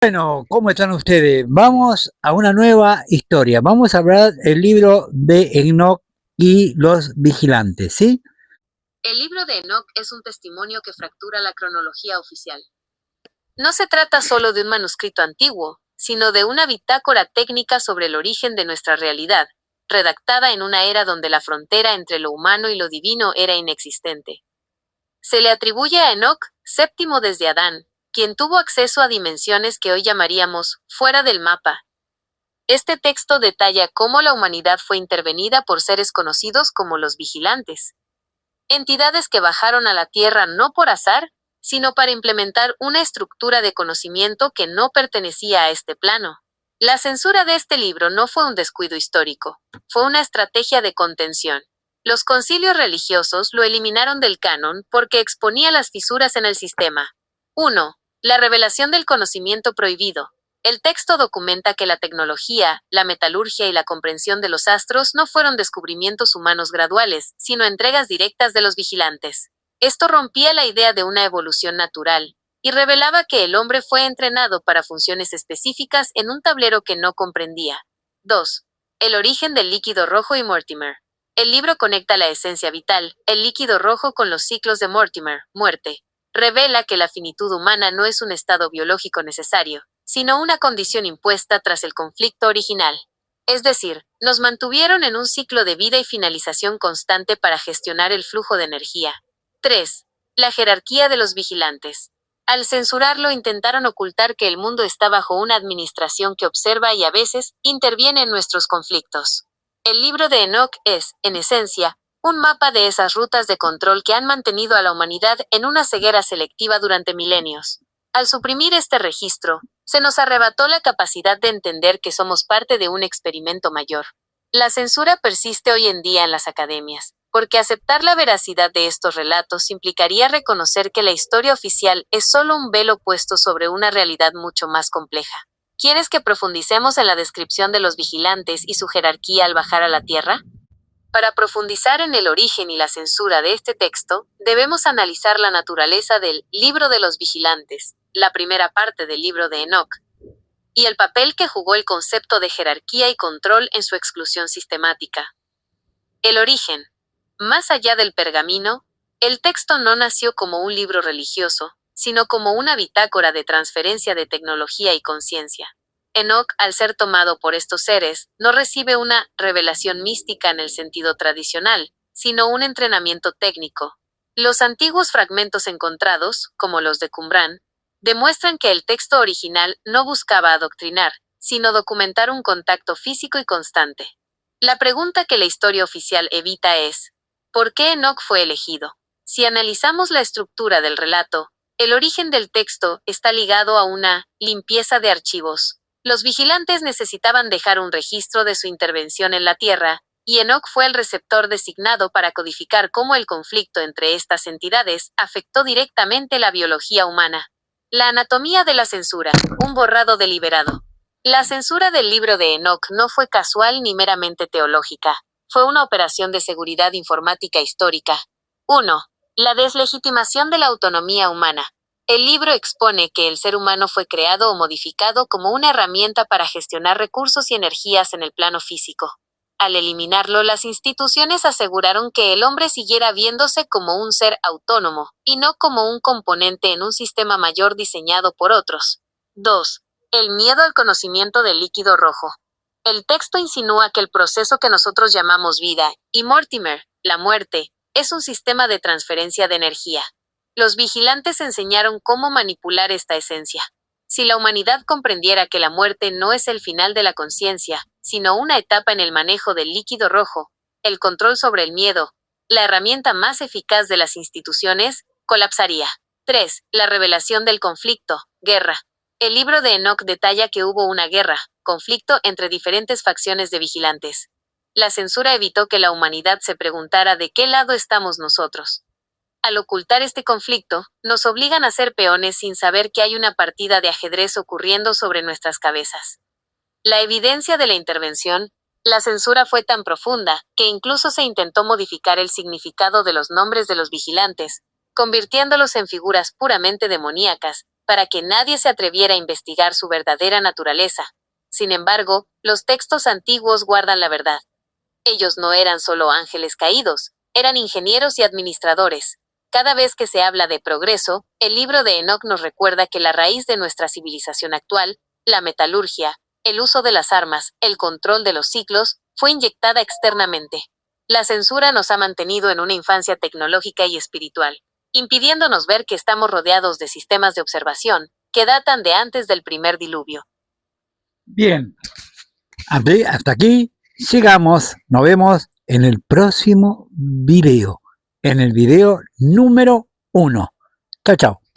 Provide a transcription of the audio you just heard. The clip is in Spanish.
Bueno, ¿cómo están ustedes? Vamos a una nueva historia. Vamos a hablar del libro de Enoch y los vigilantes, ¿sí? El libro de Enoch es un testimonio que fractura la cronología oficial. No se trata solo de un manuscrito antiguo, sino de una bitácora técnica sobre el origen de nuestra realidad, redactada en una era donde la frontera entre lo humano y lo divino era inexistente. Se le atribuye a Enoch, séptimo desde Adán, quien tuvo acceso a dimensiones que hoy llamaríamos fuera del mapa. Este texto detalla cómo la humanidad fue intervenida por seres conocidos como los vigilantes. Entidades que bajaron a la Tierra no por azar, sino para implementar una estructura de conocimiento que no pertenecía a este plano. La censura de este libro no fue un descuido histórico, fue una estrategia de contención. Los concilios religiosos lo eliminaron del canon porque exponía las fisuras en el sistema. 1. La revelación del conocimiento prohibido. El texto documenta que la tecnología, la metalurgia y la comprensión de los astros no fueron descubrimientos humanos graduales, sino entregas directas de los vigilantes. Esto rompía la idea de una evolución natural y revelaba que el hombre fue entrenado para funciones específicas en un tablero que no comprendía. 2. El origen del líquido rojo y Mortimer. El libro conecta la esencia vital, el líquido rojo, con los ciclos de Mortimer, muerte. Revela que la finitud humana no es un estado biológico necesario, sino una condición impuesta tras el conflicto original. Es decir, nos mantuvieron en un ciclo de vida y finalización constante para gestionar el flujo de energía. 3. La jerarquía de los vigilantes. Al censurarlo, intentaron ocultar que el mundo está bajo una administración que observa y a veces interviene en nuestros conflictos. El libro de Enoch es, en esencia, un mapa de esas rutas de control que han mantenido a la humanidad en una ceguera selectiva durante milenios. Al suprimir este registro, se nos arrebató la capacidad de entender que somos parte de un experimento mayor. La censura persiste hoy en día en las academias, porque aceptar la veracidad de estos relatos implicaría reconocer que la historia oficial es solo un velo puesto sobre una realidad mucho más compleja. ¿Quieres que profundicemos en la descripción de los vigilantes y su jerarquía al bajar a la Tierra? Para profundizar en el origen y la censura de este texto, debemos analizar la naturaleza del Libro de los Vigilantes, la primera parte del libro de Enoch, y el papel que jugó el concepto de jerarquía y control en su exclusión sistemática. El origen. Más allá del pergamino, el texto no nació como un libro religioso, sino como una bitácora de transferencia de tecnología y conciencia. Enoch, al ser tomado por estos seres, no recibe una revelación mística en el sentido tradicional, sino un entrenamiento técnico. Los antiguos fragmentos encontrados, como los de Qumran, demuestran que el texto original no buscaba adoctrinar, sino documentar un contacto físico y constante. La pregunta que la historia oficial evita es: ¿por qué Enoch fue elegido? Si analizamos la estructura del relato, el origen del texto está ligado a una limpieza de archivos. Los vigilantes necesitaban dejar un registro de su intervención en la Tierra, y Enoch fue el receptor designado para codificar cómo el conflicto entre estas entidades afectó directamente la biología humana. La anatomía de la censura, un borrado deliberado. La censura del libro de Enoch no fue casual ni meramente teológica, fue una operación de seguridad informática histórica. 1. La deslegitimación de la autonomía humana. El libro expone que el ser humano fue creado o modificado como una herramienta para gestionar recursos y energías en el plano físico. Al eliminarlo, las instituciones aseguraron que el hombre siguiera viéndose como un ser autónomo, y no como un componente en un sistema mayor diseñado por otros. 2. El miedo al conocimiento del líquido rojo. El texto insinúa que el proceso que nosotros llamamos vida, y Mortimer, la muerte, es un sistema de transferencia de energía. Los vigilantes enseñaron cómo manipular esta esencia. Si la humanidad comprendiera que la muerte no es el final de la conciencia, sino una etapa en el manejo del líquido rojo, el control sobre el miedo, la herramienta más eficaz de las instituciones, colapsaría. 3. La revelación del conflicto, guerra. El libro de Enoch detalla que hubo una guerra, conflicto entre diferentes facciones de vigilantes. La censura evitó que la humanidad se preguntara de qué lado estamos nosotros. Al ocultar este conflicto, nos obligan a ser peones sin saber que hay una partida de ajedrez ocurriendo sobre nuestras cabezas. La evidencia de la intervención, la censura fue tan profunda que incluso se intentó modificar el significado de los nombres de los vigilantes, convirtiéndolos en figuras puramente demoníacas, para que nadie se atreviera a investigar su verdadera naturaleza. Sin embargo, los textos antiguos guardan la verdad. Ellos no eran solo ángeles caídos, eran ingenieros y administradores. Cada vez que se habla de progreso, el libro de Enoc nos recuerda que la raíz de nuestra civilización actual, la metalurgia, el uso de las armas, el control de los ciclos, fue inyectada externamente. La censura nos ha mantenido en una infancia tecnológica y espiritual, impidiéndonos ver que estamos rodeados de sistemas de observación que datan de antes del primer diluvio. Bien, hasta aquí llegamos. Nos vemos en el próximo video, en el video número 1. Chao, chao.